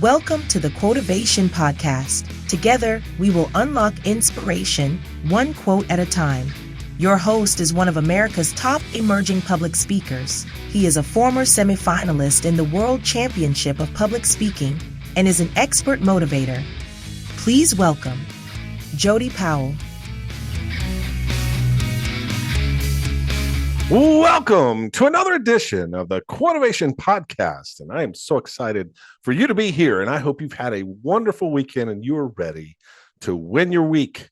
Welcome to the Quotivation Podcast. Together, we will unlock inspiration, one quote at a time. Your host is one of America's top emerging public speakers. He is a former semifinalist in the World Championship of Public Speaking and is an expert motivator. Please welcome Jody Powell. Welcome to another edition of the Quotivation Podcast, and I am so excited for you to be here, and I hope you've had a wonderful weekend and you are ready to win your week.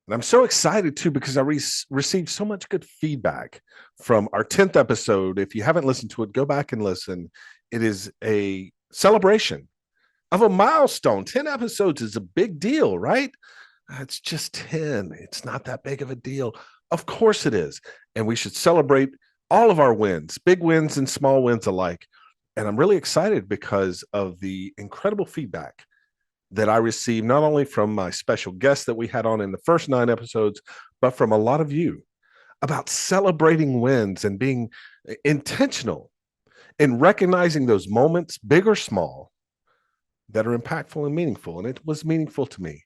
And I'm so excited, too, because I received so much good feedback from our 10th episode. If you haven't listened to it, go back and listen. It is a celebration of a milestone. 10 episodes is a big deal, right? It's just 10. It's not that big of a deal. Of course it is. And we should celebrate all of our wins, big wins and small wins alike. And I'm really excited because of the incredible feedback that I received, not only from my special guests that we had on in the first 9 episodes, but from a lot of you about celebrating wins and being intentional in recognizing those moments, big or small, that are impactful and meaningful. And it was meaningful to me.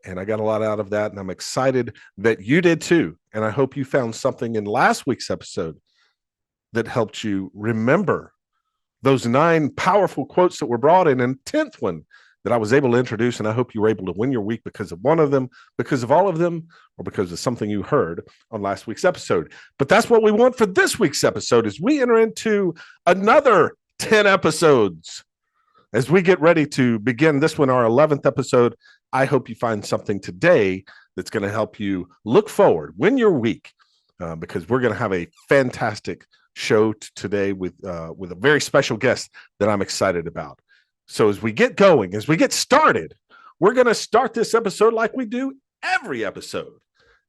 And I got a lot out of that, and I'm excited that you did too. And I hope you found something in last week's episode that helped you remember those 9 powerful quotes that were brought in, and 10th one that I was able to introduce. And I hope you were able to win your week because of one of them, because of all of them, or because of something you heard on last week's episode. But that's what we want for this week's episode as we enter into another 10 episodes. As we get ready to begin this one, our 11th episode, I hope you find something today that's going to help you look forward, win your week, because we're going to have a fantastic show today with a very special guest that I'm excited about. So as we get going, as we get started, we're going to start this episode like we do every episode,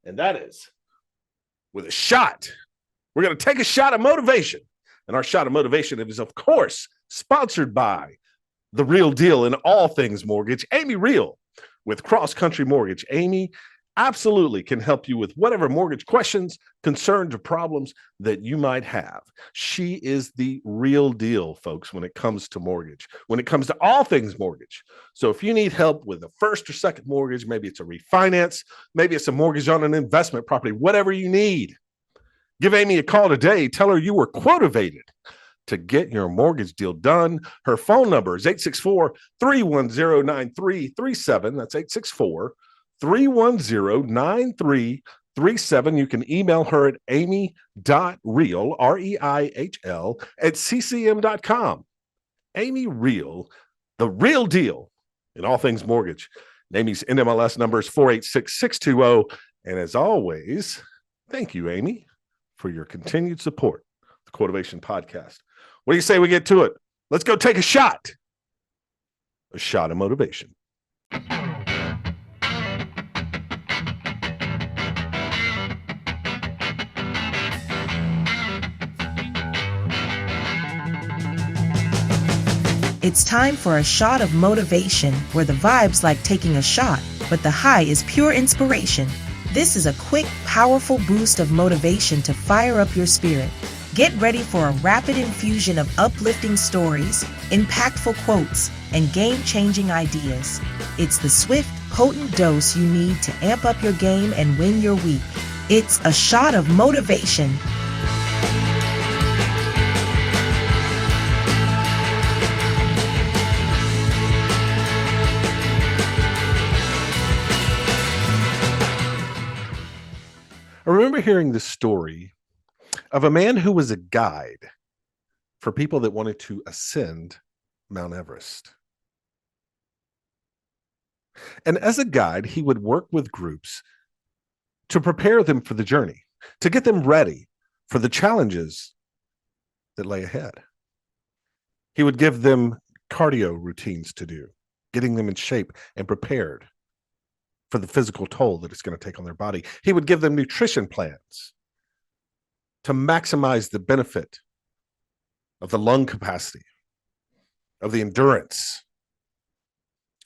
and that is with a shot. We're going to take a shot of motivation, and our shot of motivation is, of course, sponsored by The Real Deal in all things mortgage, Amy Real. With Cross Country Mortgage, Amy absolutely can help you with whatever mortgage questions, concerns, or problems that you might have. She is the real deal, folks, when it comes to mortgage, when it comes to all things mortgage. So if you need help with a first or second mortgage, maybe it's a refinance, maybe it's a mortgage on an investment property, whatever you need, give Amy a call today. Tell her you were quotivated to get your mortgage deal done. Her phone number is 864-310-9337. That's 864-310-9337. You can email her at amy.real, R-E-I-H-L, at ccm.com. Amy Real, the real deal in all things mortgage. Amy's NMLS number is 486620. And as always, thank you, Amy, for your continued support of the Quotivation Podcast. What do you say we get to it? Let's go take a shot. A shot of motivation. It's time for a shot of motivation, where the vibe's like taking a shot, but the high is pure inspiration. This is a quick, powerful boost of motivation to fire up your spirit. Get ready for a rapid infusion of uplifting stories, impactful quotes, and game-changing ideas. It's the swift, potent dose you need to amp up your game and win your week. It's a shot of motivation. I remember hearing this story of a man who was a guide for people that wanted to ascend Mount Everest. And as a guide, he would work with groups to prepare them for the journey, to get them ready for the challenges that lay ahead. He would give them cardio routines to do, getting them in shape and prepared for the physical toll that it's going to take on their body. He would give them nutrition plans to maximize the benefit of the lung capacity, of the endurance,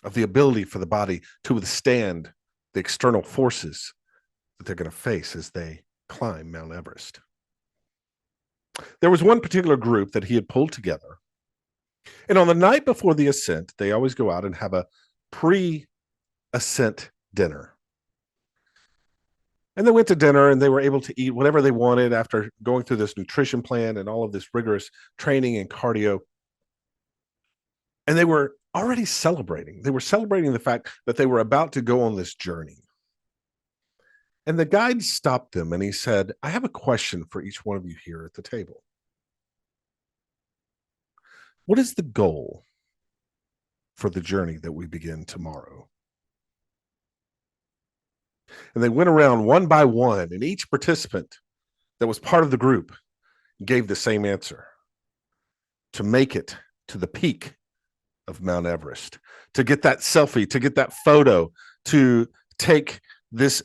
of the ability for the body to withstand the external forces that they're going to face as they climb Mount Everest. There was one particular group that he had pulled together And on the night before the ascent, they always go out and have a pre-ascent dinner. And they went to dinner and they were able to eat whatever they wanted after going through this nutrition plan and all of this rigorous training and cardio. And they were already celebrating. They were celebrating the fact that they were about to go on this journey. And the guide stopped them and he said, I have a question for each one of you here at the table. What is the goal for the journey that we begin tomorrow? And they went around one by one, and each participant that was part of the group gave the same answer: to make it to the peak of Mount Everest, to get that selfie, to get that photo, to take this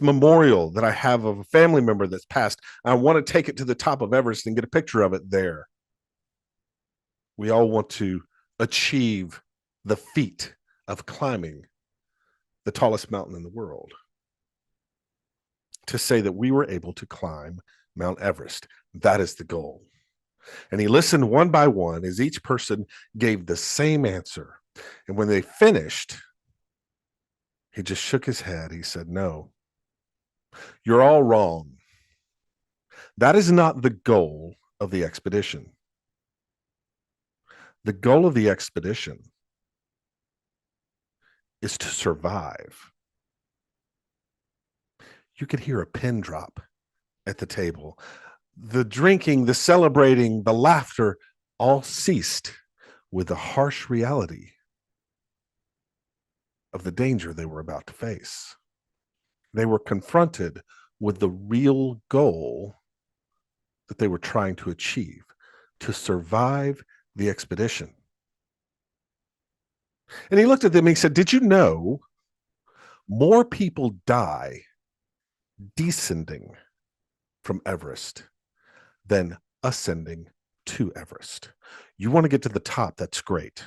memorial that I have of a family member that's passed. I want to take it to the top of Everest and get a picture of it there. We all want to achieve the feat of climbing the tallest mountain in the world, to say that we were able to climb Mount Everest. That is the goal. And he listened one by one as each person gave the same answer. And when they finished, he just shook his head. He said, no, you're all wrong. That is not the goal of the expedition. The goal of the expedition is to survive. You could hear a pin drop at the table. The drinking, the celebrating, the laughter all ceased with the harsh reality of the danger they were about to face. They were confronted with the real goal that they were trying to achieve: to survive the expedition. And he looked at them and he said, did you know more people die descending from Everest than ascending to Everest? You want to get to the top, that's great.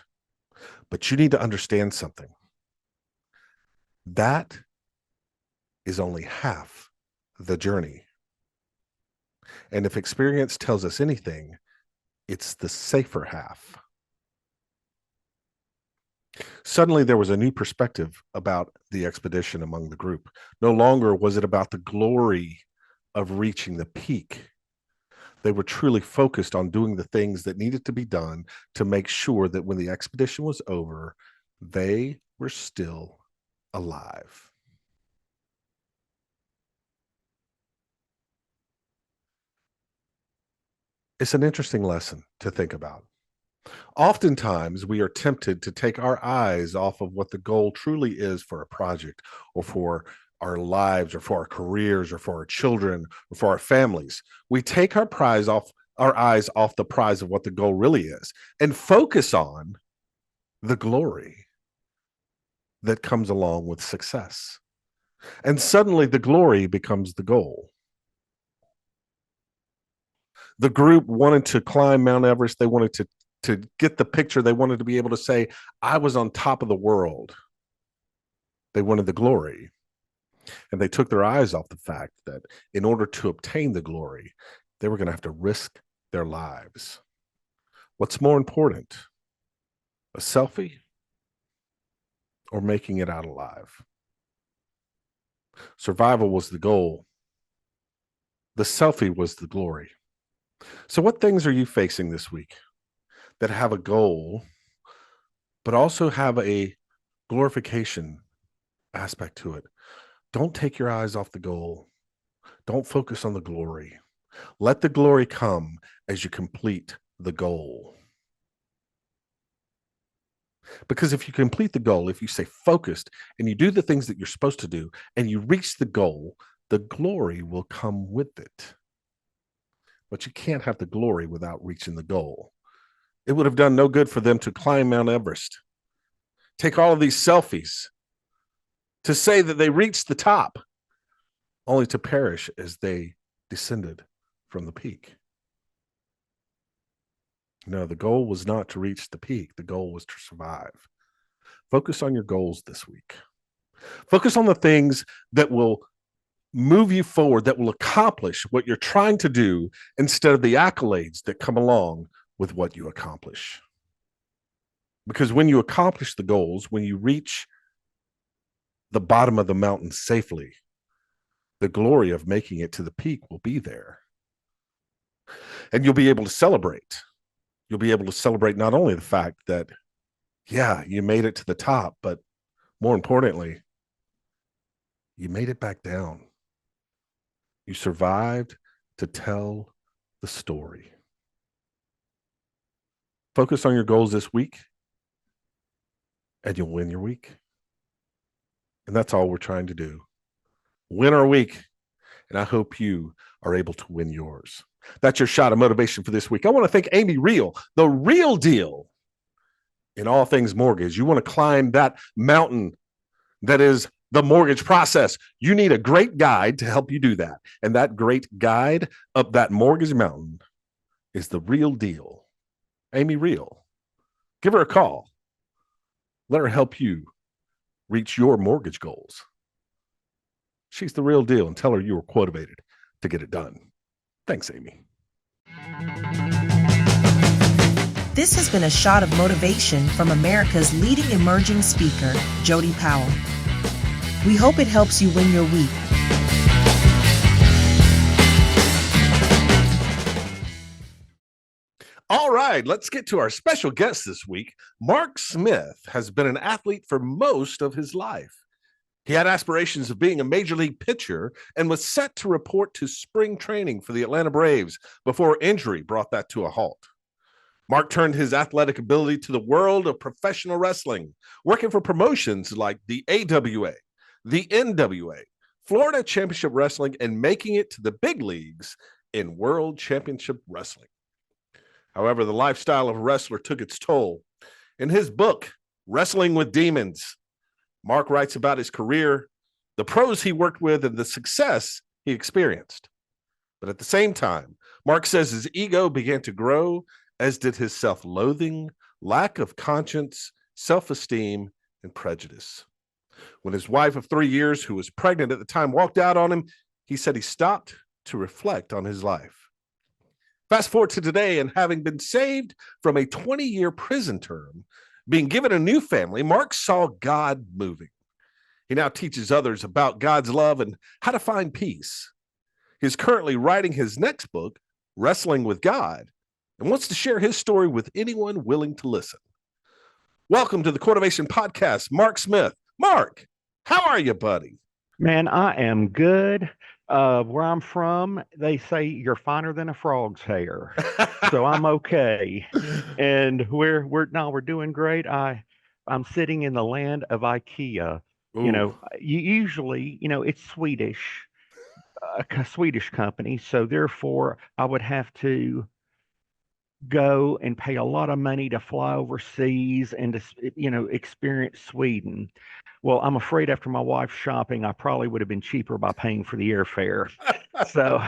But you need to understand something. That is only half the journey. And if experience tells us anything, it's the safer half. Suddenly there was a new perspective about the expedition among the group. No longer was it about the glory of reaching the peak. They were truly focused on doing the things that needed to be done to make sure that when the expedition was over, they were still alive. It's an interesting lesson to think about. Oftentimes, we are tempted to take our eyes off of what the goal truly is for a project, or for our lives, or for our careers, or for our children, or for our families. We take our eyes off the prize of what the goal really is and focus on the glory that comes along with success. And suddenly the glory becomes the goal. The group wanted to climb Mount Everest. They wanted to get the picture. They wanted to be able to say, I was on top of the world. They wanted the glory. And they took their eyes off the fact that in order to obtain the glory, they were going to have to risk their lives. What's more important, a selfie or making it out alive? Survival was the goal. The selfie was the glory. So what things are you facing this week that have a goal, but also have a glorification aspect to it? Don't take your eyes off the goal. Don't focus on the glory. Let the glory come as you complete the goal. Because if you complete the goal, if you stay focused and you do the things that you're supposed to do and you reach the goal, the glory will come with it. But you can't have the glory without reaching the goal. It would have done no good for them to climb Mount Everest, take all of these selfies, to say that they reached the top, only to perish as they descended from the peak. No, the goal was not to reach the peak. The goal was to survive. Focus on your goals this week. Focus on the things that will move you forward, that will accomplish what you're trying to do, instead of the accolades that come along with what you accomplish. Because when you accomplish the goals, when you reach the bottom of the mountain safely, the glory of making it to the peak will be there. And you'll be able to celebrate. You'll be able to celebrate not only the fact that, yeah, you made it to the top, but more importantly, you made it back down. You survived to tell the story. Focus on your goals this week, and you'll win your week. And that's all we're trying to do. Win our week. And I hope you are able to win yours. That's your shot of motivation for this week. I want to thank Amy Real, the real deal in all things mortgage. You want to climb that mountain that is the mortgage process. You need a great guide to help you do that. And that great guide up that mortgage mountain is the real deal. Amy Real. Give her a call. Let her help you reach your mortgage goals. She's the real deal, and tell her you were quotivated to get it done. Thanks, Amy. This has been a shot of motivation from America's leading emerging speaker, Jody Powell. We hope it helps you win your week. All right, let's get to our special guest this week. Mark Smith has been an athlete for most of his life. He had aspirations of being a major league pitcher and was set to report to spring training for the Atlanta Braves before injury brought that to a halt. Mark turned his athletic ability to the world of professional wrestling, working for promotions like the AWA, the NWA, Florida Championship Wrestling, and making it to the big leagues in World Championship Wrestling. However, the lifestyle of a wrestler took its toll. In his book, Wrestling with Demons, Mark writes about his career, the pros he worked with, and the success he experienced. But at the same time, Mark says his ego began to grow, as did his self-loathing, lack of conscience, self-esteem, and prejudice. When his wife of 3 years, who was pregnant at the time, walked out on him, he said he stopped to reflect on his life. Fast forward to today, and having been saved from a 20-year prison term, being given a new family, Mark saw God moving. He now teaches others about God's love and how to find peace. He's currently writing his next book, Wrestling with God, and wants to share his story with anyone willing to listen. Welcome to the Quotivation Podcast, Mark Smith. Mark, how are you, buddy? Man, I am good. Where I'm from, they say you're finer than a frog's hair, so I'm okay. And we're doing great. I'm sitting in the land of IKEA. Ooh. Usually, it's Swedish, a Swedish company, so therefore I would have to go and pay a lot of money to fly overseas and to experience Sweden. Well, I'm afraid after my wife's shopping, I probably would have been cheaper by paying for the airfare. So,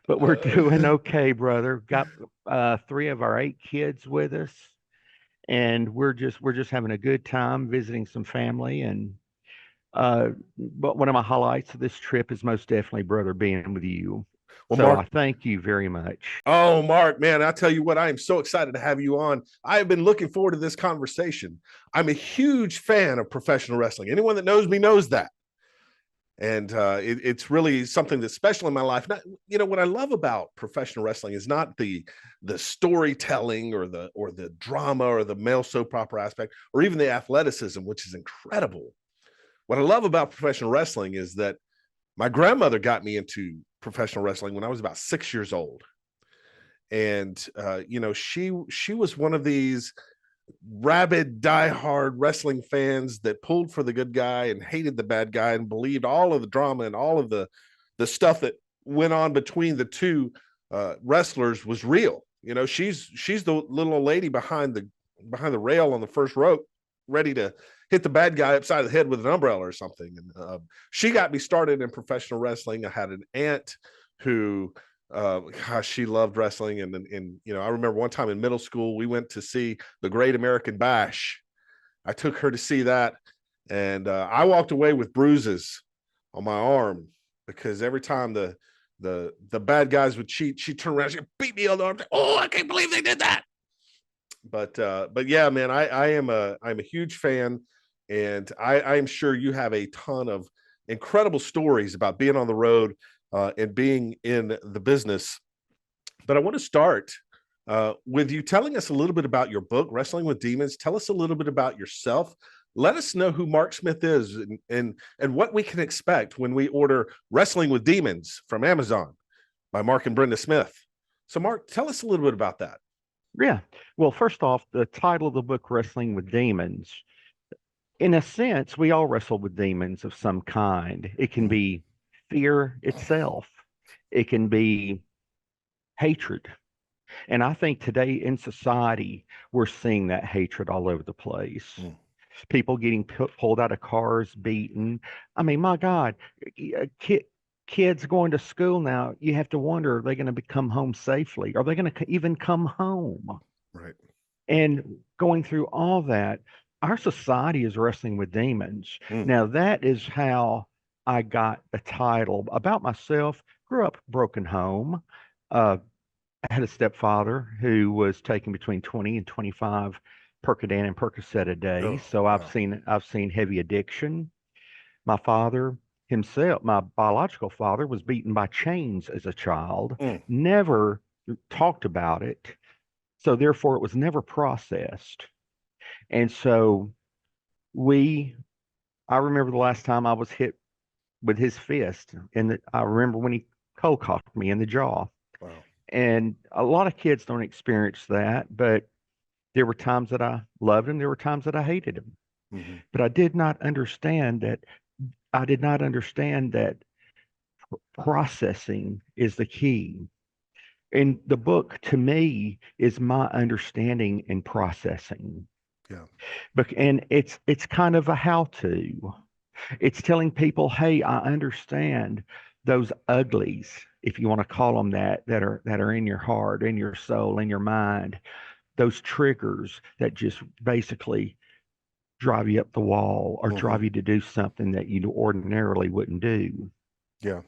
but we're doing okay, brother. Got 3 of our 8 kids with us, and we're just having a good time visiting some family. And but one of my highlights of this trip is most definitely, brother, being with you. Well, So Mark, I thank you very much. oh, Mark, man, I tell you what, I am so excited to have you on. I have been looking forward to this conversation. I'm a huge fan of professional wrestling. Anyone that knows me knows that. And it's really something that's special in my life. What I love about professional wrestling is not the storytelling or the drama or the male soap opera aspect, or even the athleticism, which is incredible. What I love about professional wrestling is that my grandmother got me into professional wrestling when I was about 6 years old. And, she was one of these rabid, diehard wrestling fans that pulled for the good guy and hated the bad guy and believed all of the drama and all of the stuff that went on between the two wrestlers was real. She's the little old lady behind the rail on the first rope, ready to hit the bad guy upside the head with an umbrella or something. And she got me started in professional wrestling. I had an aunt who, gosh, she loved wrestling. And I remember one time in middle school, we went to see the Great American Bash. I took her to see that. And I walked away with bruises on my arm because every time the bad guys would cheat, she'd turn around, she'd beat me on the arm. Oh, I can't believe they did that. But yeah, man, I'm a huge fan, and I'm sure you have a ton of incredible stories about being on the road and being in the business. But I want to start with you telling us a little bit about your book, Wrestling with Demons. Tell us a little bit about yourself. Let us know who Mark Smith is, and what we can expect when we order Wrestling with Demons from Amazon by Mark and Brenda Smith. So, Mark, tell us a little bit about that. Yeah. Well, first off, the title of the book, Wrestling with Demons, in a sense, we all wrestle with demons of some kind. It can be fear itself, it can be hatred. And I think today in society, we're seeing that hatred all over the place. People getting pulled out of cars, beaten. I mean, my God, kids going to school now, you have to wonder, are they going to come home safely? Are they going to even come home? Right. And going through all that, our society is wrestling with demons. Now, that is how I got the title. About myself, grew up broken home. I had a stepfather who was taking between 20 and 25 Percodan and Percocet a day. Oh, So wow. I've seen heavy addiction. My father himself, my biological father, was beaten by chains as a child. Never talked about it. So therefore, it was never processed. And so I remember the last time I was hit with his fist, and I remember when he cold cocked me in the jaw. Wow. And a lot of kids don't experience that, but there were times that I loved him, there were times that I hated him. But I did not understand that. Processing is the key. And the book, to me, is my understanding and processing. Yeah. And it's kind of a how-to. It's telling people, hey, I understand those uglies, if you want to call them that are in your heart, in your soul, in your mind, those triggers that just basically drive you up the wall or drive you to do something that you ordinarily wouldn't do. Yeah.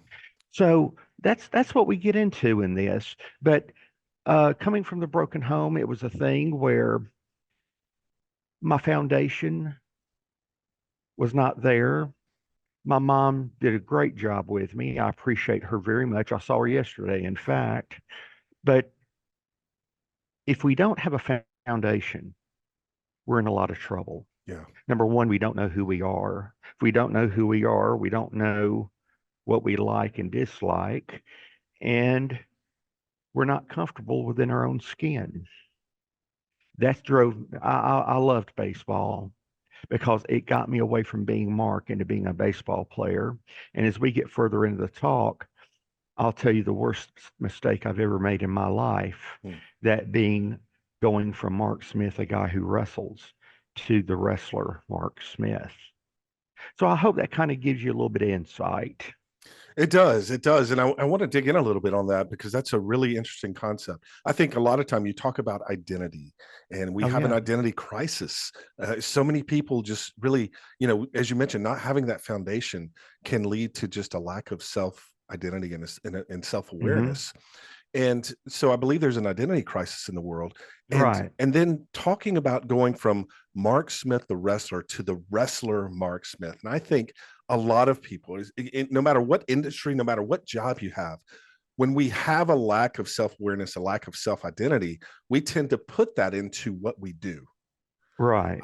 So that's what we get into in this. But coming from the broken home, it was a thing where my foundation was not there. My mom did a great job with me. I appreciate her very much. I saw her yesterday, in fact. But if we don't have a foundation, we're in a lot of trouble. Yeah. Number one, we don't know who we are. If we don't know who we are, we don't know what we like and dislike, and we're not comfortable within our own skin. I loved baseball because it got me away from being Mark into being a baseball player. And as we get further into the talk, I'll tell you the worst mistake I've ever made in my life, that being going from Mark Smith, a guy who wrestles, to the wrestler Mark Smith. So I hope that kind of gives you a little bit of insight. It does. It does. And I want to dig in a little bit on that because that's a really interesting concept. I think a lot of time you talk about identity, and we have an identity crisis. So many people just really, as you mentioned, not having that foundation can lead to just a lack of self identity and self-awareness. And so I believe there's an identity crisis in the world. And then talking about going from Mark Smith, the wrestler, to the wrestler Mark Smith. And I think a lot of people, no matter what industry, no matter what job you have, when we have a lack of self-awareness, a lack of self-identity, we tend to put that into what we do. Right.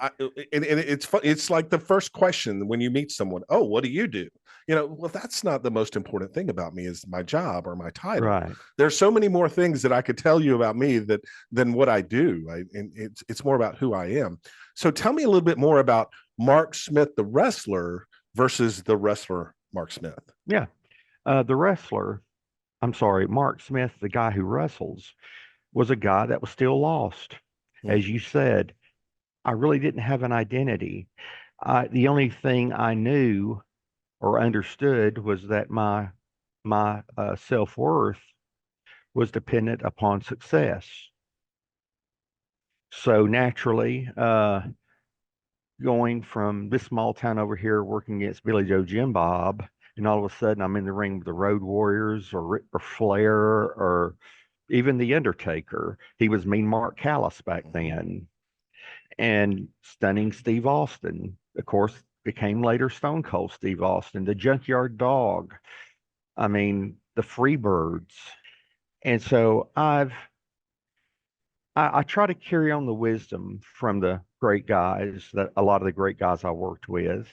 And it's fun. It's like the first question when you meet someone, oh, what do you do? Well, that's not the most important thing about me is my job or my title. Right. There's so many more things that I could tell you about me than what I do. And it's more about who I am. So tell me a little bit more about Mark Smith, the wrestler, versus the wrestler Mark Smith. Yeah. Mark Smith, the guy who wrestles, was a guy that was still lost. As you said, I really didn't have an identity. The only thing I knew or understood was that my self-worth was dependent upon success. So naturally, going from this small town over here working against Billy Joe Jim Bob, and all of a sudden I'm in the ring with the Road Warriors or Flair or even The Undertaker. He was Mean Mark Callis back then. And Stunning Steve Austin, of course, became later Stone Cold Steve Austin, the Junkyard Dog. I mean, the Freebirds. And so I try to carry on the wisdom from the great guys, that a lot of the great guys I worked with.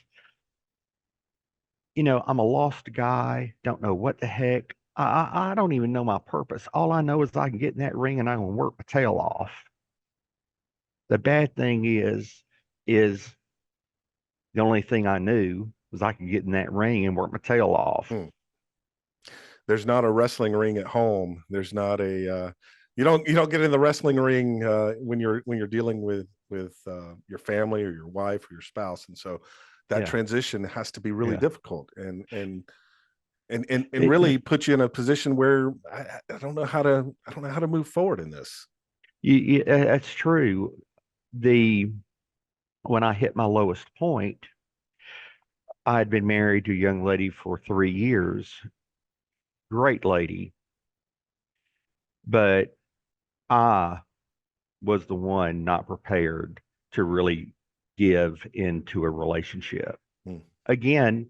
I'm a lost guy, don't know what the heck. I don't even know my purpose. All I know is I can get in that ring and I'm going to work my tail off. The bad thing is the only thing I knew was I could get in that ring and work my tail off. There's not a wrestling ring at home. There's not a you don't get in the wrestling ring when you're dealing with your family or your wife or your spouse, and so that transition has to be really difficult and really put you in a position where I don't know how to move forward in this. That's true. When I hit my lowest point, I had been married to a young lady for 3 years. Great lady. But I was the one not prepared to really give into a relationship. Again,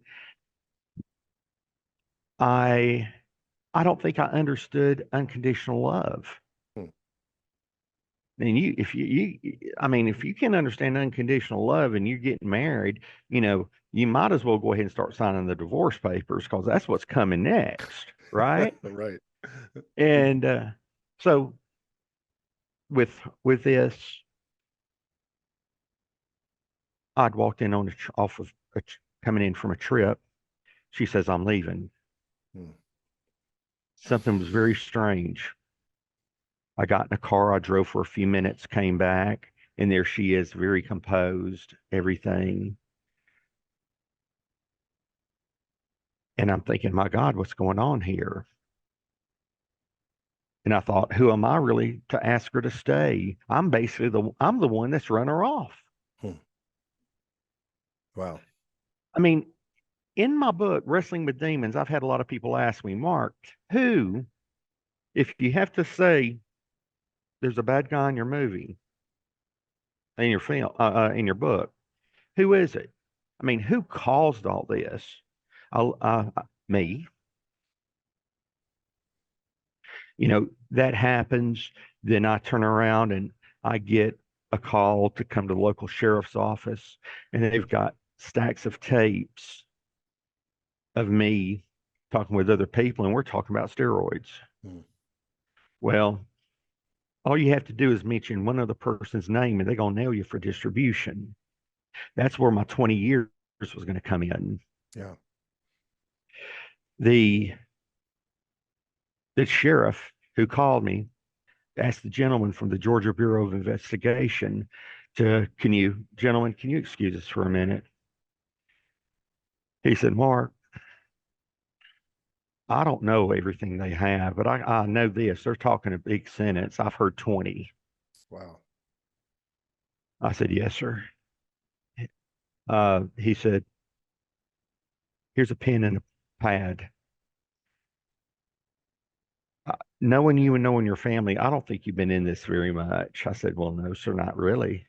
I don't think I understood unconditional love. And if you can understand unconditional love and you're getting married, you might as well go ahead and start signing the divorce papers, because that's what's coming next, right? Right. And so with this, I'd walked in on coming in from a trip. She says, "I'm leaving." Something was very strange. I got in a car, I drove for a few minutes, came back, and there she is, very composed, everything. And I'm thinking, my God, what's going on here? And I thought, who am I really to ask her to stay? I'm the one that's run her off. Wow. I mean, in my book, Wrestling with Demons, I've had a lot of people ask me, Mark, if you have to say there's a bad guy in your movie, in your film, in your book, who is it? I mean, who caused all this? Me. That happens. Then I turn around and I get a call to come to the local sheriff's office, and they've got stacks of tapes of me talking with other people, and we're talking about steroids. Well, all you have to do is mention one other person's name, and they're going to nail you for distribution. That's where my 20 years was going to come in. Yeah. The sheriff who called me asked the gentleman from the Georgia Bureau of Investigation can you excuse us for a minute? He said, Mark, I don't know everything they have, but I know this. They're talking a big sentence. I've heard 20. Wow. I said, yes, sir. He said, here's a pen and a pad. Knowing you and knowing your family, I don't think you've been in this very much. I said, well, no, sir, not really.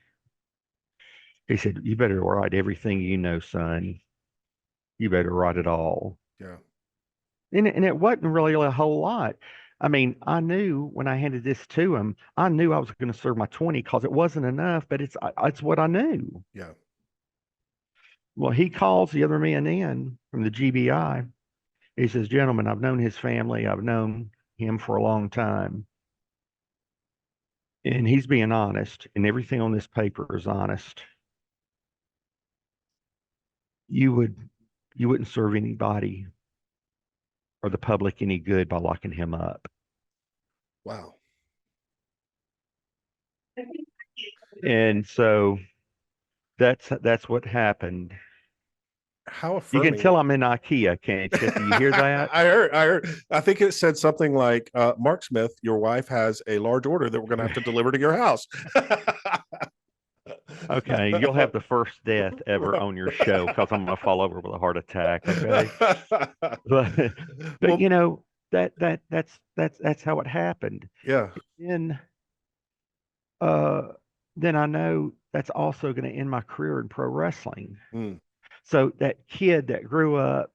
He said, you better write everything you know, son. You better write it all. Yeah. And it wasn't really a whole lot. I mean, I knew when I handed this to him, I knew I was going to serve my 20 because it wasn't enough, but it's what I knew. Yeah. Well, he calls the other man in from the GBI. He says, gentlemen, I've known his family. I've known him for a long time. And he's being honest, and everything on this paper is honest. You wouldn't serve anybody or the public any good by locking him up. Wow. And so that's what happened. How affirming. You can tell I'm in IKEA, can't you? Do you hear that? I heard. I think it said something like, Mark Smith, your wife has a large order that we're going to have to deliver to your house. Okay, you'll have the first death ever on your show because I'm going to fall over with a heart attack. Okay, but well, that's how it happened. Yeah. Then uh then I know that's also going to end my career in pro wrestling. Mm. So that kid that grew up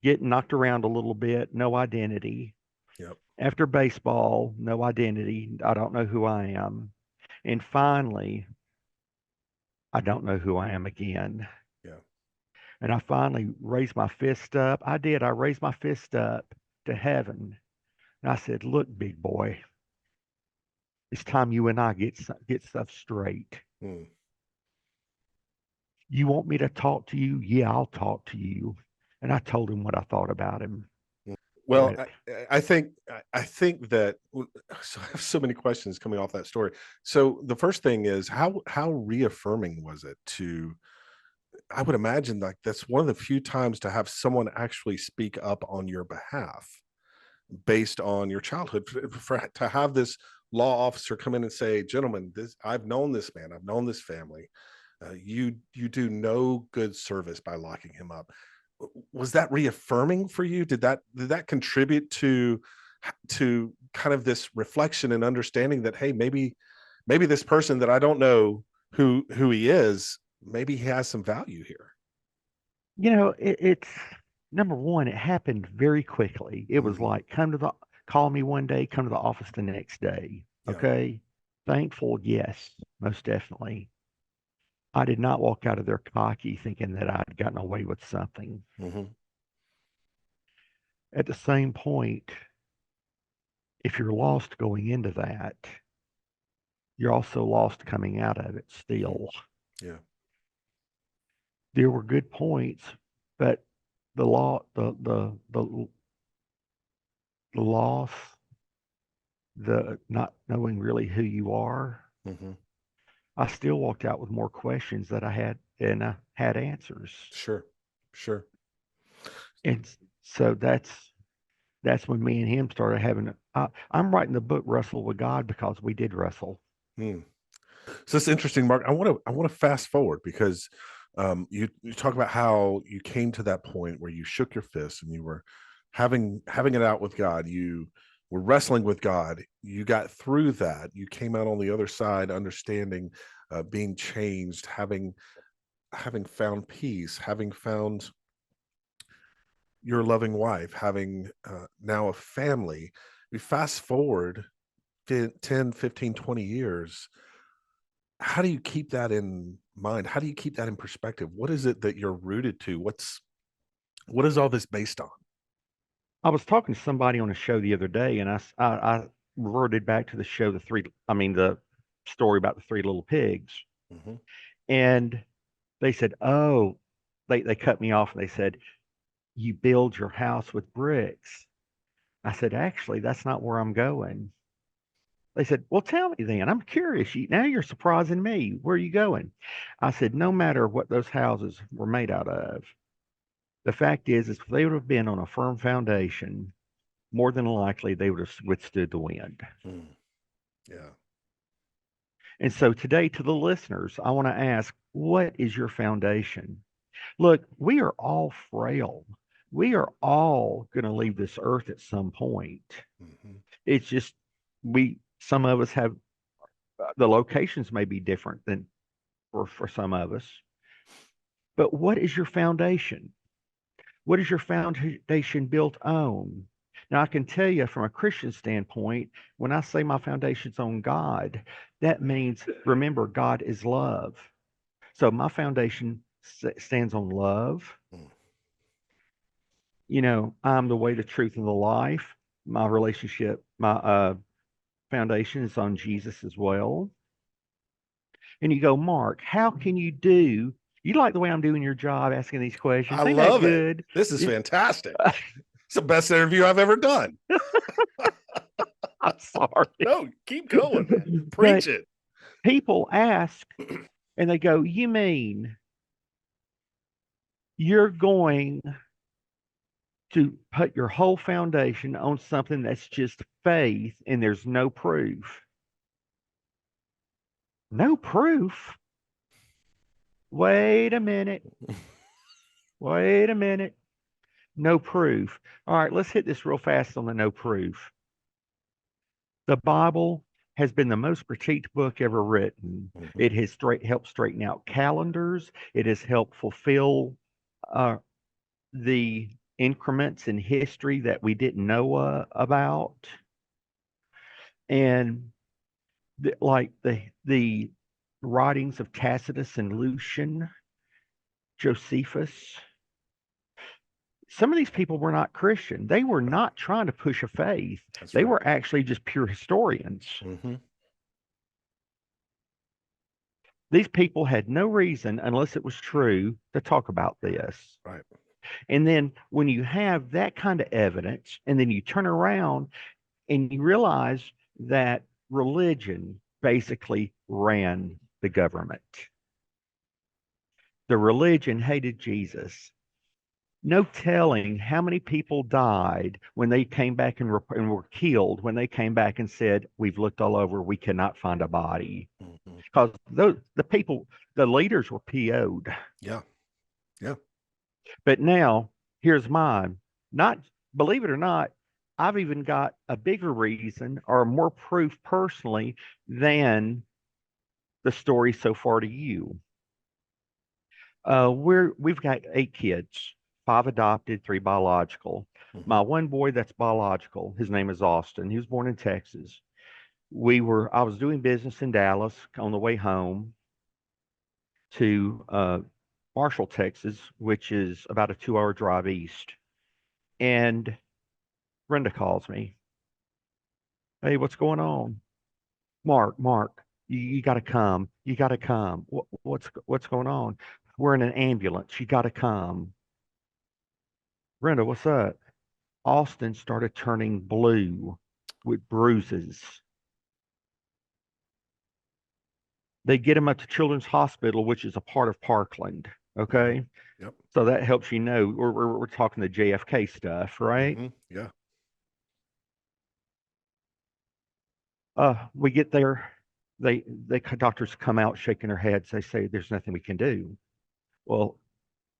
getting knocked around a little bit, no identity. Yep. After baseball, no identity. I don't know who I am. And finally, I don't know who I am again. Yeah. And I finally raised my fist up. I did. I raised my fist up to heaven. And I said, "Look, big boy, it's time you and I get stuff straight. Mm. You want me to talk to you? Yeah, I'll talk to you." And I told him what I thought about him. Well, But I think that so I have so many questions coming off that story. So the first thing is how reaffirming was it to, I would imagine like that's one of the few times to have someone actually speak up on your behalf based on your childhood, to have this law officer come in and say, gentlemen, this, I've known this man, I've known this family, you do no good service by locking him up. Was that reaffirming for you? Did that contribute to kind of this reflection and understanding that, hey, maybe this person that I don't know who he is, maybe he has some value here? it's number one, it happened very quickly. It was Mhm. like call me one day, come to the office the next day. Yeah. Okay. Thankful, yes, most definitely. I did not walk out of there cocky thinking that I'd gotten away with something. Hmm. At the same point, if you're lost going into that, you're also lost coming out of it still. Yeah. There were good points, but the law, the loss, the not knowing really who you are, Hmm. I still walked out with more questions that I had and I had answers. Sure. Sure. And so that's when me and him started having. I'm writing the book Wrestle with God because we did wrestle. Mm. So it's interesting, Mark. I want to fast forward because you talk about how you came to that point where you shook your fist and you were having it out with God. You were wrestling with God. You got through that. You came out on the other side, understanding, being changed, having found peace, having found your loving wife, having now a family. We fast forward 10, 15, 20 years. How do you keep that in mind? How do you keep that in perspective? What is it that you're rooted to? What is all this based on? I was talking to somebody on a show the other day, and I reverted back to the show, the story about the three little pigs. Hmm. And they said, "Oh," they cut me off and they said, "You build your house with bricks." I said, "Actually, that's not where I'm going." They said, "Well, tell me then. I'm curious. Now you're surprising me. Where are you going?" I said, "No matter what those houses were made out of, the fact is if they would have been on a firm foundation, more than likely they would have withstood the wind." Mm. Yeah. And so today, to the listeners, I want to ask, what is your foundation? Look, we are all frail. We are all going to leave this earth at some point. Hmm. It's just some of us have the locations may be different than for some of us. But what is your foundation? What is your foundation built on? Now, I can tell you from a Christian standpoint, when I say my foundation's on God, that means remember, God is love. So my foundation stands on love. Mm. I'm the way, the truth, and the life. My relationship, my foundation is on Jesus as well. And you go, Mark, how can you like the way I'm doing your job, asking these questions? I Ain't that love it. good? This is Yeah. fantastic. It's the best interview I've ever done. I'm sorry. No, keep going, man. But Preach it. people ask and they go, "You mean you're going to put your whole foundation on something that's just faith and there's no proof?" No proof? Wait a minute. Wait a minute. No proof. All right, let's hit this real fast on the no proof. The Bible has been the most critiqued book ever written. Mhm. It has helped straighten out calendars. It has helped fulfill uh, the increments in history that we didn't know about. And like the writings of Tacitus and Lucian, Josephus, some of these people were not Christian. They were Right. not trying to push a faith. That's They right. were actually just pure historians. Hmm. These people had no reason, unless it was true, to talk about this. Right. And then when you have that kind of evidence, and then you turn around and you realize that religion basically ran the government. The religion hated Jesus. No telling how many people died when they came back and were killed when they came back and said, "We've looked all over, we cannot find a body." Hmm. Because the people, the leaders were PO'd. Yeah. Yeah. But now, here's mine. Not, believe it or not, I've even got a bigger reason or more proof personally than the story so far to you. We've got 8 kids, 5 adopted, 3 biological. Hmm. My one boy that's biological, his name is Austin. He was born in Texas. I was doing business in Dallas on the way home to Marshall, Texas, which is about a 2-hour drive east. And Brenda calls me. "Hey, what's going on?" Mark, you got to come. You got to come. What's going on? "We're in an ambulance. You got to come." "Brenda, what's up?" Austin started turning blue with bruises. They get him up to Children's Hospital, which is a part of Parkland. Hmm. Okay. Yep. So that helps you know we're talking the JFK stuff, right? Hmm. Yeah. We get there. They doctors come out shaking their heads. They say there's nothing we can do. Well,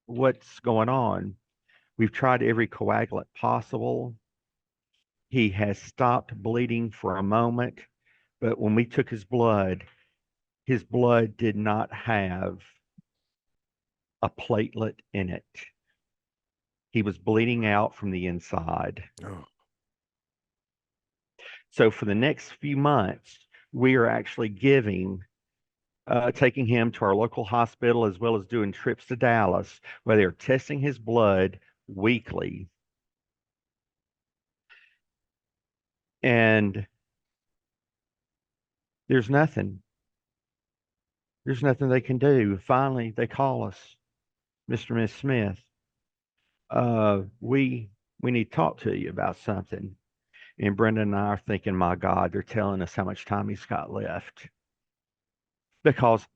what's going on? We've tried every coagulant possible. He has stopped bleeding for a moment, but when we took his blood did not have a platelet in it. He was bleeding out from the inside. Oh. So for the next few months, we are actually taking him to our local hospital as well as doing trips to Dallas where they're testing his blood weekly. And there's nothing. There's nothing they can do. Finally, they call us, "Mr. and Miss Smith, we need to talk to you about something." And Brenda and I are thinking, my God, they're telling us how much time he's got left. Because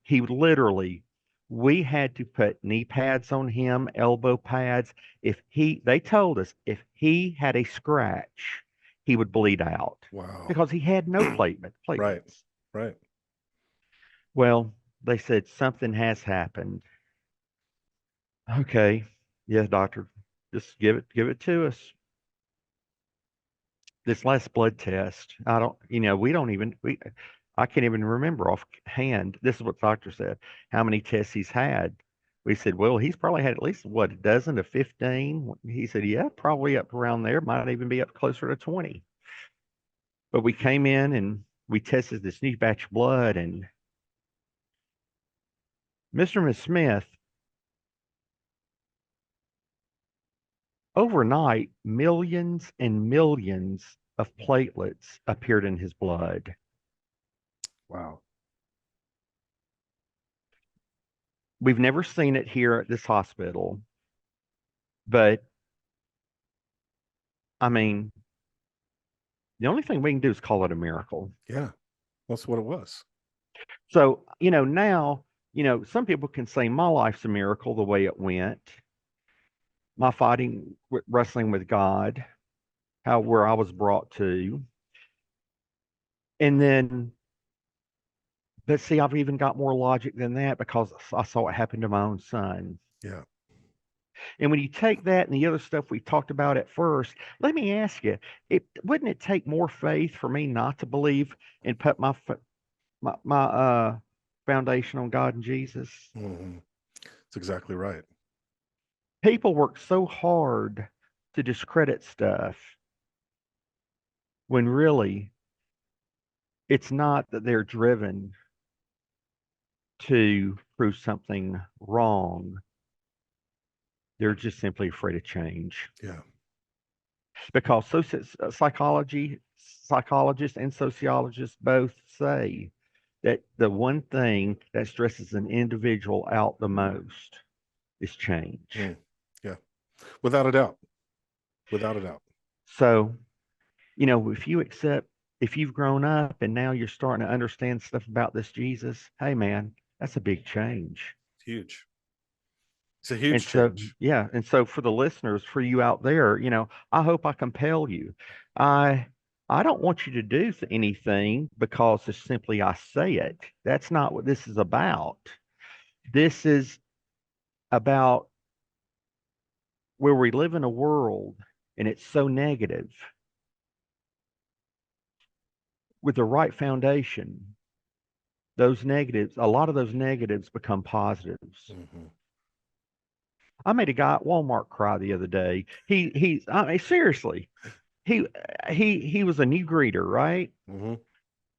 we had to put knee pads on him, elbow pads. They told us if he had a scratch, he would bleed out Wow. because he had no Right. platelets. Right. Well, they said something has happened. Okay, yeah, doctor, just give it to us. This last blood test, I can't even remember offhand. This is what the doctor said, how many tests he's had. We said, well, he's probably had at least, what, a dozen to 15? He said, yeah, probably up around there, might even be up closer to 20. But we came in and we tested this new batch of blood, and Mr. and Miss Smith, overnight, millions and millions of platelets appeared in his blood. Wow. We've never seen it here at this hospital, but I mean, the only thing we can do is call it a miracle. Yeah. That's what it was. So, now, some people can say my life's a miracle the way it went, my wrestling with God, where I was brought to. And then, but see, I've even got more logic than that because I saw it happen to my own son. Yeah. And when you take that and the other stuff we talked about at first, let me ask you, wouldn't it take more faith for me not to believe and put my foundation on God and Jesus? Mm-hmm. That's exactly right. People work so hard to discredit stuff when really it's not that they're driven to prove something wrong. They're just simply afraid of change. Yeah. Because psychologists and sociologists both say that the one thing that stresses an individual out the most is change. Mm. Yeah. Without a doubt. Without a doubt. So, if you've grown up and now you're starting to understand stuff about this Jesus, hey man, that's a big change. Huge. It's a huge And so, change. yeah. And so for the listeners, for you out there, I hope I compel you. I I don't want you to do anything because it's simply I say it. That's not what this is about. This is about where we live in a world and it's so negative. With the right foundation, a lot of those negatives become positives. Mm-hmm. I made a guy at Walmart cry the other day. I mean, seriously, he he was a new greeter, right? Mm-hmm.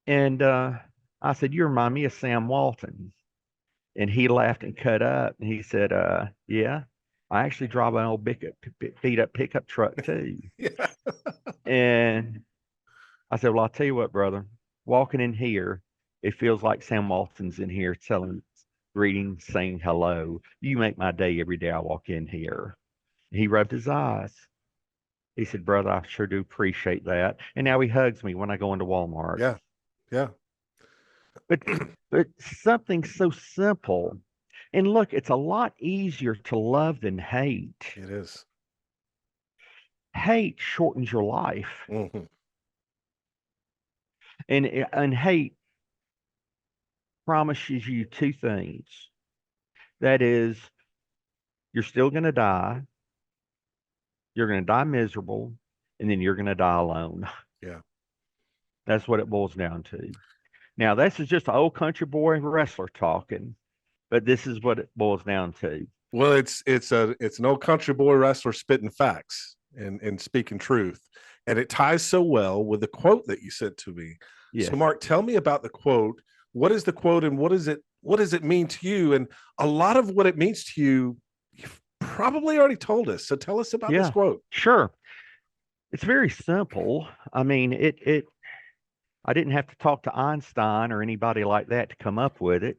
And I said, "You remind me of Sam Walton." And he laughed and cut up. And he said, "Yeah, I actually drive an old beat up pickup truck too." Yeah. And I said, "Well, I'll tell you what, brother. Walking in here, it feels like Sam Walton's in here telling greetings, saying hello. You make my day every day I walk in here." He rubbed his eyes. He said, "Brother, I sure do appreciate that." And now he hugs me when I go into Walmart. Yeah. Yeah. But but something so simple. And look, it's a lot easier to love than hate. It is. Hate shortens your life. Mm-hmm. And hate promises you two things. That is, you're still going to die, you're going to die miserable, and then you're going to die alone. Yeah. That's what it boils down to. Now, this is just an old country boy wrestler talking, but this is what it boils down to. Well, it's an old country boy wrestler spitting facts and speaking truth. And it ties so well with the quote that you sent to me. Yes. So Mark, tell me about the quote. What is the quote and what does it mean to you? And a lot of what it means to you, you've probably already told us. So tell us about this quote. Sure. It's very simple. I mean, I didn't have to talk to Einstein or anybody like that to come up with it.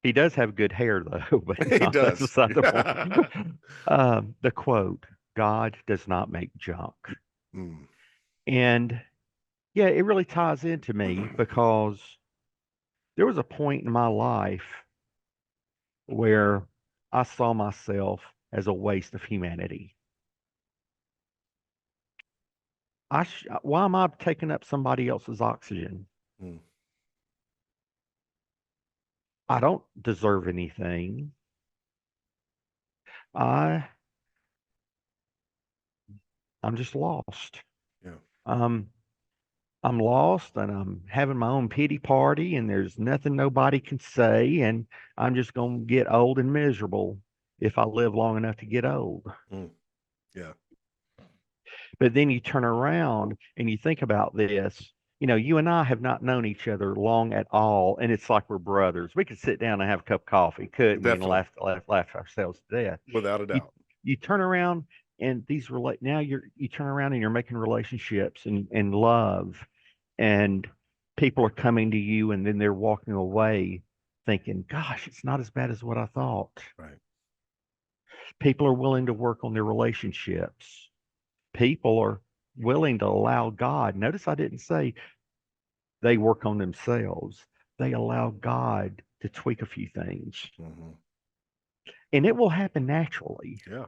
He does have good hair though, but He does. That's beside the point. The quote, "God does not make junk." Mm. And yeah, it really ties into me because there was a point in my life where I saw myself as a waste of humanity. Why am I taking up somebody else's oxygen? Mm. I don't deserve anything. I'm just lost. Yeah. I'm lost and I'm having my own pity party and there's nothing nobody can say and I'm just going to get old and miserable if I live long enough to get old. Mm. Yeah. But then you turn around and you think about this. You and I have not known each other long at all, and it's like we're brothers. We could sit down and have a cup of coffee, couldn't we, and laugh ourselves to death. Without a doubt. You turn around and now you turn around and you're making relationships and love, and people are coming to you, and then they're walking away thinking, "Gosh, it's not as bad as what I thought." Right. People are willing to work on their relationships. People are willing to allow God. Notice I didn't say they work on themselves. They allow God to tweak a few things. Mm-hmm. And it will happen naturally. Yeah.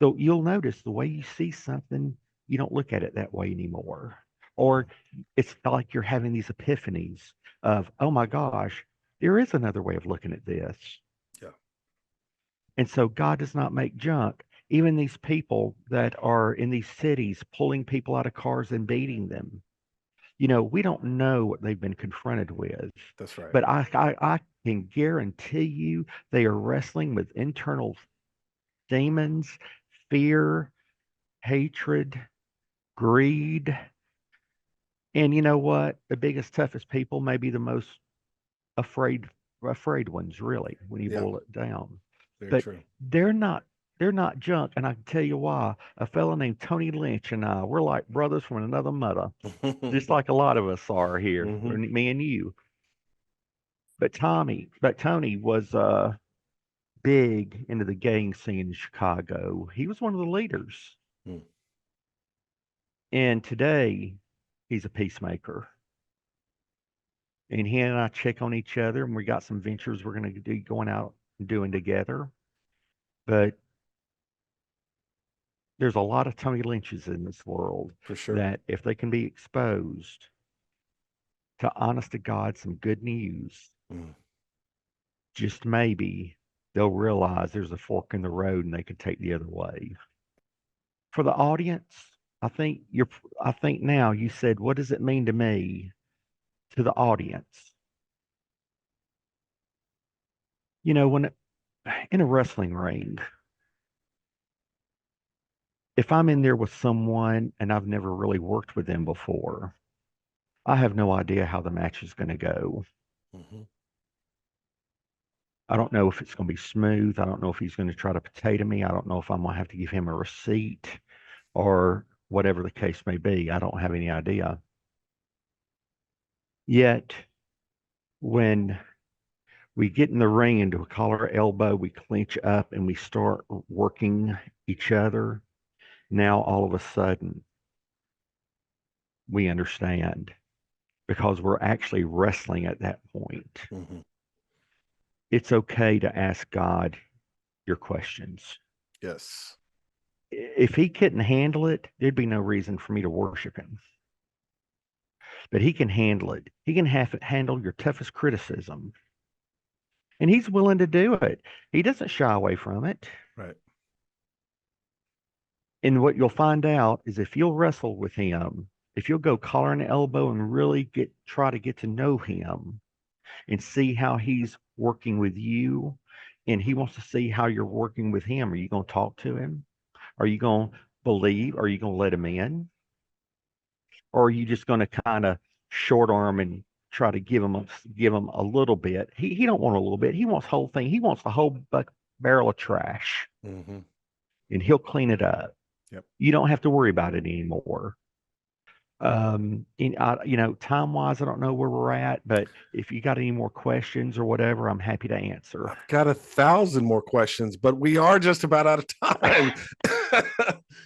So you'll notice the way you see something, you don't look at it that way anymore. Or it's like you're having these epiphanies of, oh my gosh, there is another way of looking at this. Yeah. And so God does not make junk. Even these people that are in these cities pulling people out of cars and beating them, we don't know what they've been confronted with. That's right. But I can guarantee you they are wrestling with internal demons, fear, hatred, greed. And you know what? The biggest, toughest people may be the most afraid ones, really, when you Yeah, boil it down. very But true. they're not they're not junk, and I can tell you why. A fellow named Tony Lynch and I, we're like brothers from another mother, just like a lot of us are here, Hmm. me and you. But Tony was big into the gang scene in Chicago. He was one of the leaders, Mm. and today he's a peacemaker. And he and I check on each other, and we got some ventures we're going to be going out and doing together. But there's a lot of Tony Lynches in this world For sure. that if they can be exposed to honest to God, some good news, Mm. just maybe they'll realize there's a fork in the road and they can take the other way. For the audience, I think I think now you said, what does it mean to me, to the audience? When in a wrestling ring, if I'm in there with someone and I've never really worked with them before, I have no idea how the match is going to go. Hmm. I don't know if it's going to be smooth. I don't know if he's going to try to potato me. I don't know if I'm going to have to give him a receipt or whatever the case may be. I don't have any idea. Yet, when we get in the ring into a collar elbow, we clinch up and we start working each other. Now, all of a sudden, we understand because we're actually wrestling at that point. Hmm. It's okay to ask God your questions. Yes. If he couldn't handle it, there'd be no reason for me to worship him. But he can handle it. He can handle your toughest criticism. And he's willing to do it. He doesn't shy away from it. Right. And what you'll find out is if you'll wrestle with him, if you'll go collar and elbow and really try to get to know him and see how he's working with you, and he wants to see how you're working with him. Are you going to talk to him? Are you going to believe? Are you going to let him in? Or are you just going to kind of short arm and try to give him a little bit? He don't want a little bit. He wants the whole thing. He wants the whole barrel of trash, Hmm. and he'll clean it up. Yep. You don't have to worry about it anymore. Time wise, I don't know where we're at, but if you got any more questions or whatever, I'm happy to answer. I've got 1,000 more questions, but we are just about out of time.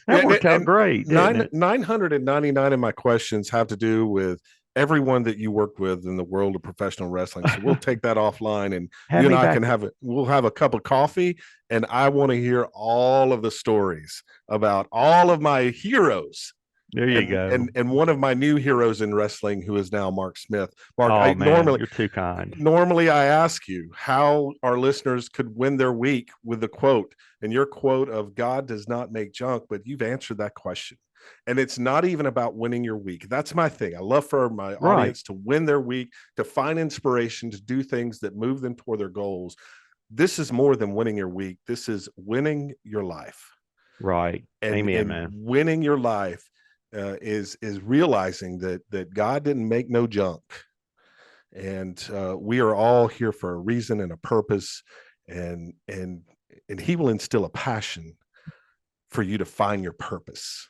That worked out great, didn't it? 999 of my questions have to do with everyone that you worked with in the world of professional wrestling. So we'll take that offline, and you and I can we'll have a cup of coffee, and I want to hear all of the stories about all of my heroes. There you go. And one of my new heroes in wrestling, who is now Mark Smith. Mark, man, you're too kind. Normally, I ask you how our listeners could win their week with the quote, and your quote of "God does not make junk," but you've answered that question. And it's not even about winning your week. That's my thing. I love for my audience to win their week, to find inspiration, to do things that move them toward their goals. This is more than winning your week. This is winning your life. Right. Amen, man. Winning your life is realizing that God didn't make no junk, and we are all here for a reason and a purpose, and He will instill a passion for you to find your purpose.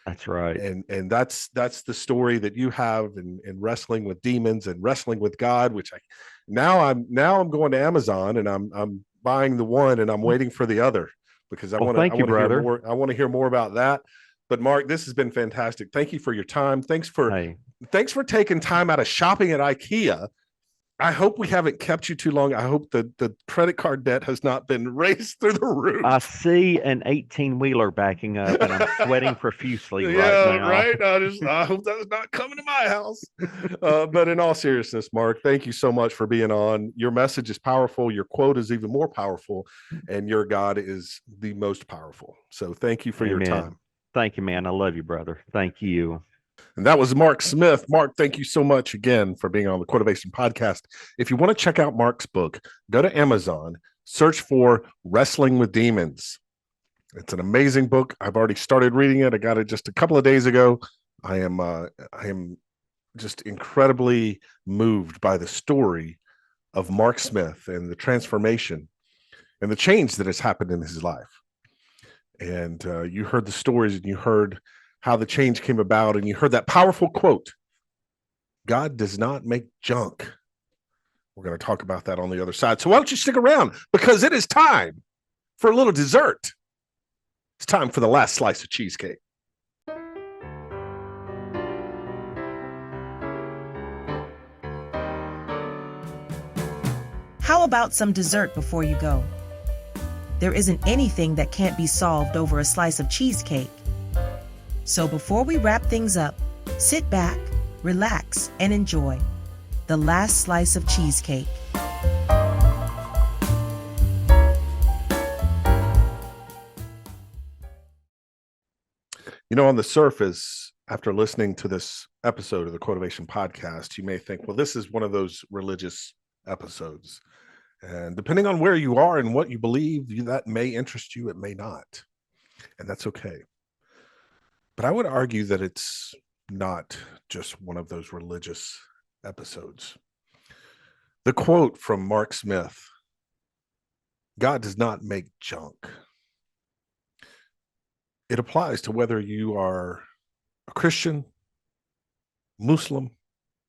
That's right. And that's the story that you have in wrestling with demons and wrestling with God, which I'm going to Amazon and I'm buying the one and I'm waiting for the other, because I want to hear more. I want to hear more about that. But Mark, this has been fantastic. Thanks you for your time. Thanks for taking time out of shopping at IKEA I hope we haven't kept you too long. I hope that the credit card debt has not been raised through the roof. I see an 18-wheeler backing up, and I'm sweating profusely right Yeah, now. right. I hope that's not coming to my house. But in all seriousness, Mark, thank you so much for being on. Your message is powerful. Your quote is even more powerful, and your God is the most powerful. So thank you for your Amen. time. Thank you, man. I love you, brother. Thank you. And that was Mark Smith. Mark, thank you so much again for being on the Quotivation Podcast. If you want to check out Mark's book, go to Amazon, search for Wrestling with Demons. It's an amazing book. I've already started reading it. I got it just a couple of days ago. I am just incredibly moved by the story of Mark Smith and the transformation and the change that has happened in his life. And you heard the stories, and you heard how the change came about, and you heard that powerful quote, God does not make junk. We're going to talk about that on the other side. So why don't you stick around, because it is time for a little dessert. It's time for the last slice of cheesecake. How about some dessert before you go? There isn't anything that can't be solved over a slice of cheesecake. So before we wrap things up, sit back, relax, and enjoy the last slice of cheesecake. You know, on the surface, after listening to this episode of the Quotivation Podcast, you may think, well, this is one of those religious episodes. And depending on where you are and what you believe, that may interest you, it may not. And that's okay. But I would argue that it's not just one of those religious episodes. The quote from Mark Smith, God does not make junk. It applies to whether you are a Christian, Muslim,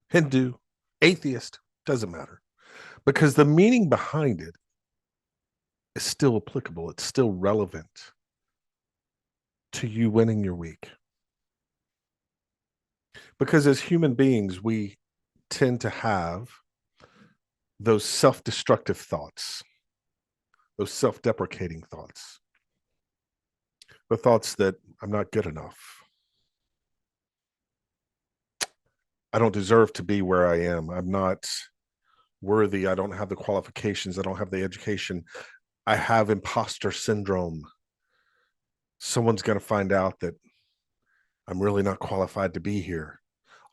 Hindu, atheist, doesn't matter. Because the meaning behind it is still applicable. It's still relevant to you winning your week. Because as human beings, we tend to have those self-destructive thoughts, those self-deprecating thoughts, the thoughts that I'm not good enough. I don't deserve to be where I am. I'm not worthy. I don't have the qualifications. I don't have the education. I have imposter syndrome. Someone's going to find out that I'm really not qualified to be here.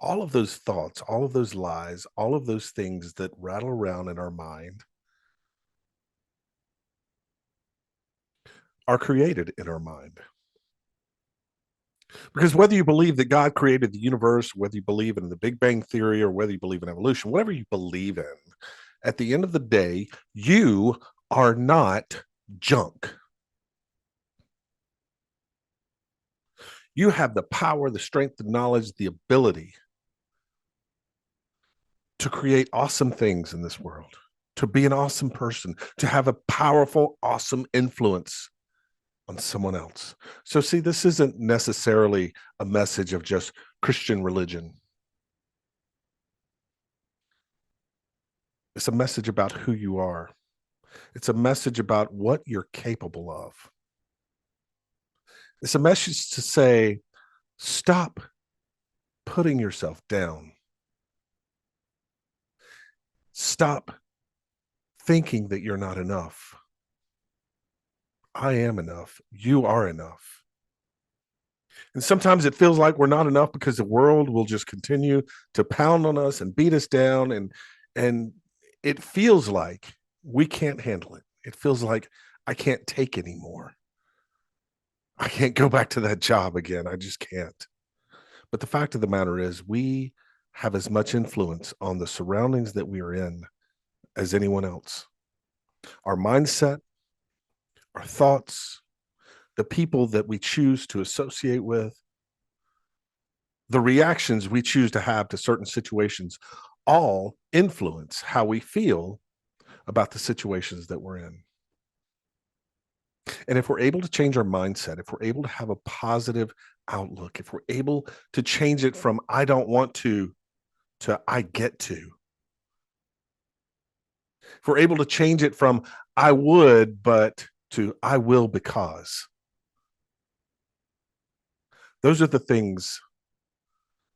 All of those thoughts, all of those lies, all of those things that rattle around in our mind are created in our mind. Because whether you believe that God created the universe, whether you believe in the Big Bang Theory, or whether you believe in evolution, whatever you believe in, at the end of the day, you are not junk. You have the power, the strength, the knowledge, the ability to create awesome things in this world, to be an awesome person, to have a powerful, awesome influence on someone else. So see, this isn't necessarily a message of just Christian religion. It's a message about who you are. It's a message about what you're capable of. It's a message to say, stop putting yourself down. Stop thinking that you're not enough. I am enough. You are enough. And sometimes it feels like we're not enough because the world will just continue to pound on us and beat us down. And it feels like we can't handle it. It feels like I can't take anymore. I can't go back to that job again. I just can't. But the fact of the matter is, we have as much influence on the surroundings that we are in as anyone else. Our mindset, our thoughts, the people that we choose to associate with, the reactions we choose to have to certain situations, all influence how we feel about the situations that we're in. And if we're able to change our mindset, if we're able to have a positive outlook, if we're able to change it from I don't want to I get to, If we're able to change it from I would, but to I will because. Those are the things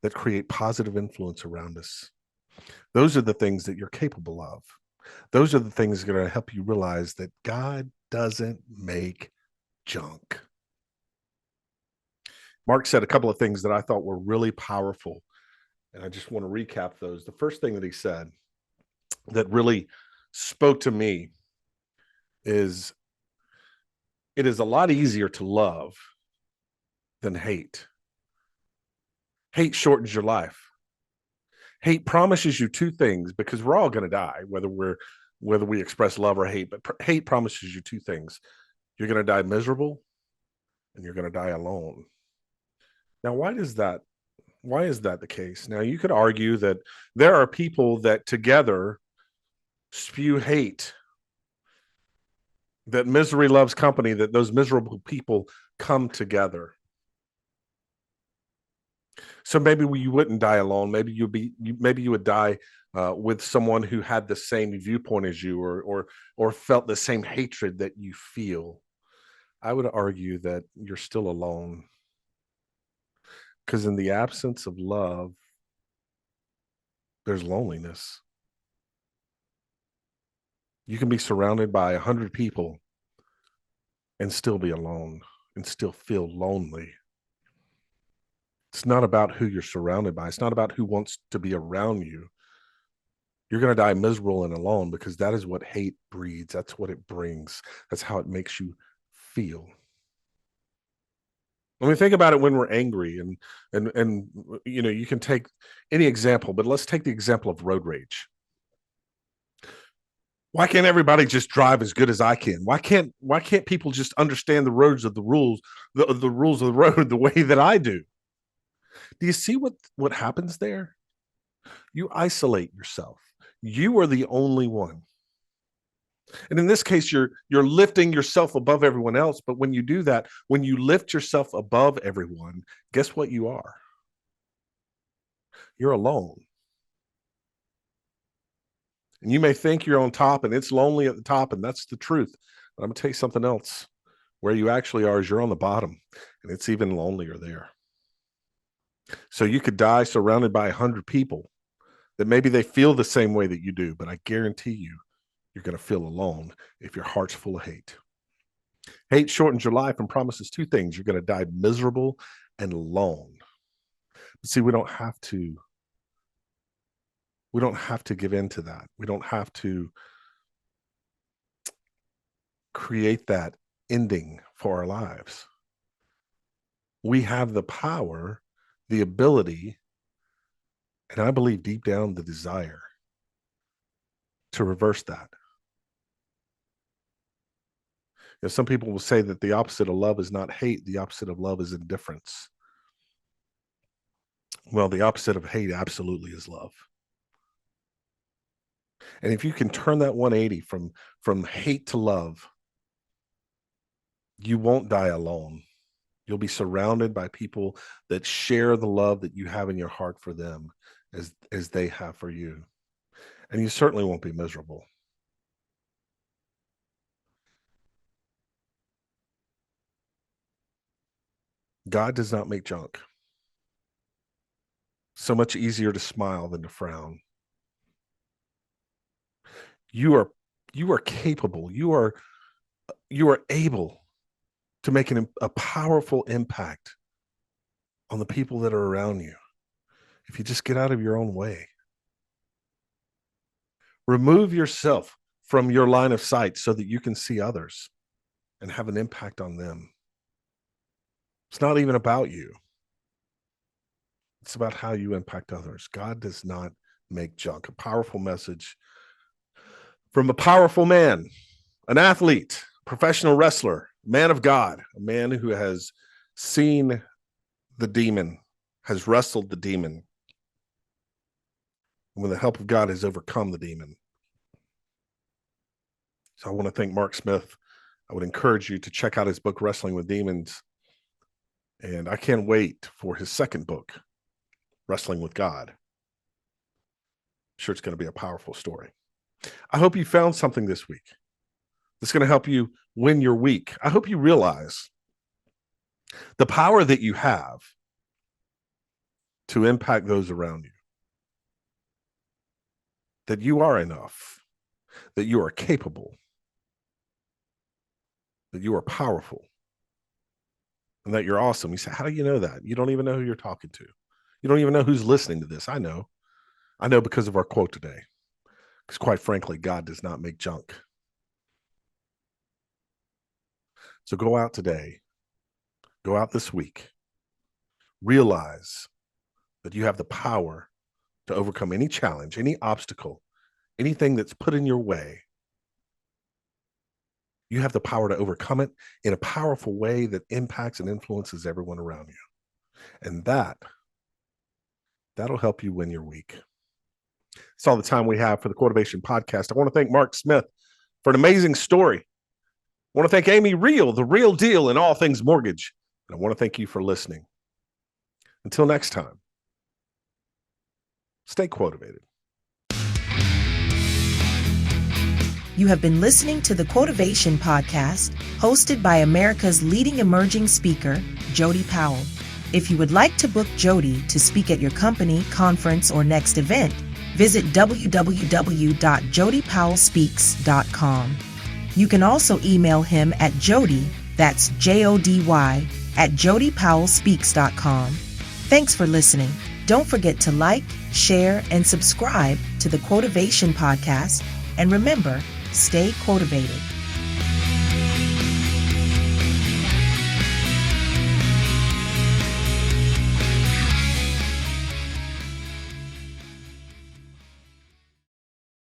that create positive influence around us. Those are the things that you're capable of. Those are the things that are going to help you realize that God doesn't make junk. Mark said a couple of things that I thought were really powerful, and I just want to recap those. The first thing that he said that really spoke to me is it is a lot easier to love than hate. Hate shortens your life. Hate promises you two things, because we're all going to die, whether we express love or hate. But hate promises you two things: you're going to die miserable, and you're going to die alone. Now, why is that the case? Now, you could argue that there are people that together spew hate, that misery loves company, that those miserable people come together. So maybe you wouldn't die alone. Maybe you would die with someone who had the same viewpoint as you, or felt the same hatred that you feel. I would argue that you're still alone, because in the absence of love, there's loneliness. You can be surrounded by 100 people and still be alone and still feel lonely. It's not about who you're surrounded by. It's not about who wants to be around you. You're going to die miserable and alone, because that is what hate breeds. That's what it brings. That's how it makes you feel. When we think about it, when we're angry, and you can take any example, but let's take the example of road rage. Why can't everybody just drive as good as I can? Why can't people just understand the rules of the road the way that I do? Do you see what happens there? You isolate yourself. You are the only one. And in this case, you're lifting yourself above everyone else. But when you do that, when you lift yourself above everyone, guess what you are? You're alone. And you may think you're on top and it's lonely at the top, and that's the truth. But I'm going to tell you something else. Where you actually are is you're on the bottom, and it's even lonelier there. So you could die surrounded by 100 people that maybe they feel the same way that you do, but I guarantee you're going to feel alone if your heart's full of hate. Hate shortens your life and promises two things: you're going to die miserable and alone. But see, we don't have to give in to that. We don't have to create that ending for our lives. We have the power, the ability, and I believe deep down the desire to reverse that. Some people will say that the opposite of love is not hate. The opposite of love is indifference. Well, the opposite of hate absolutely is love. And if you can turn that 180 from hate to love, you won't die alone. You'll be surrounded by people that share the love that you have in your heart for them as they have for you. And you certainly won't be miserable. God does not make junk. So much easier to smile than to frown. You are capable. You are able to make a powerful impact on the people that are around you if you just get out of your own way. Remove yourself from your line of sight so that you can see others and have an impact on them. It's not even about you. It's about how you impact others. God does not make junk. A powerful message from a powerful man, an athlete, professional wrestler, man of God, a man who has seen the demon, has wrestled the demon, and with the help of God has overcome the demon. So I want to thank Mark Smith. I would encourage you to check out his book, Wrestling with Demons. And I can't wait for his second book, Wrestling with God. I'm sure it's going to be a powerful story. I hope you found something this week that's going to help you win your week. I hope you realize the power that you have to impact those around you, that you are enough, that you are capable, that you are powerful, and that you're awesome. You say, how do you know that? You don't even know who you're talking to. You don't even know who's listening to this. I know because of our quote today. Because quite frankly, God does not make junk. So go out today, go out this week, realize that you have the power to overcome any challenge, any obstacle, anything that's put in your way. You have the power to overcome it in a powerful way that impacts and influences everyone around you. And that'll help you win your week. That's all the time we have for the Quotivation Podcast. I want to thank Mark Smith for an amazing story. I want to thank Amy Reel, the real deal in all things mortgage. And I want to thank you for listening. Until next time, stay quotivated. You have been listening to the Quotivation Podcast, hosted by America's leading emerging speaker, Jody Powell. If you would like to book Jody to speak at your company, conference, or next event, visit www.jodypowellspeaks.com. You can also email him at Jody, that's Jody, at jodypowellspeaks.com. Thanks for listening. Don't forget to like, share, and subscribe to the Quotivation Podcast. And remember, stay quotivated.